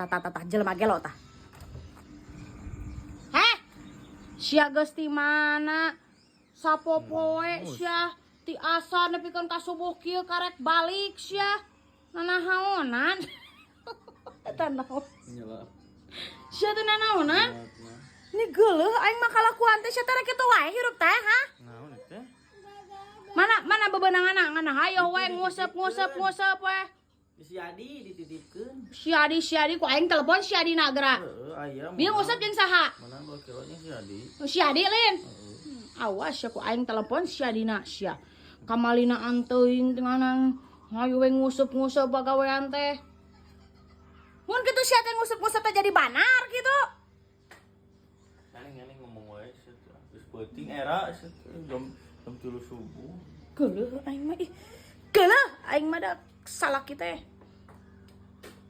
tah jelema gelo tah. Heh. Sia geus ti mana? Sapopoe sia ti asa nepikeun ka subuh kieu karek balik sia. Nanahaonan. Eta naon? Nyala. Sia teh nanaonan? Ini geuleuh aing mah kalakuan teh sia teh rek kitu wae hirup teh, ha? Naon teh? Mana bebenangan ngana hayo we ngusep we. Si Adi dititipkeun. Si Adi ku aing telepon si Adi nagara. Heeh, aya. Dia ngusep jeung saha? Mana 2 kilonya si Adi. Si Adi lin. Heeh. Awas ya ku aing telepon si Adina sia. Kamalina anteuing teh nganang hayo we ngusep pagawean teh. Mun kitu sia teh ngusep teh jadi banar gitu. Neng ngomong wae sia. Geus penting era sia jam 3 subuh. Geuleuh aing mah ih. Geuleuh aing mah da salaki teh.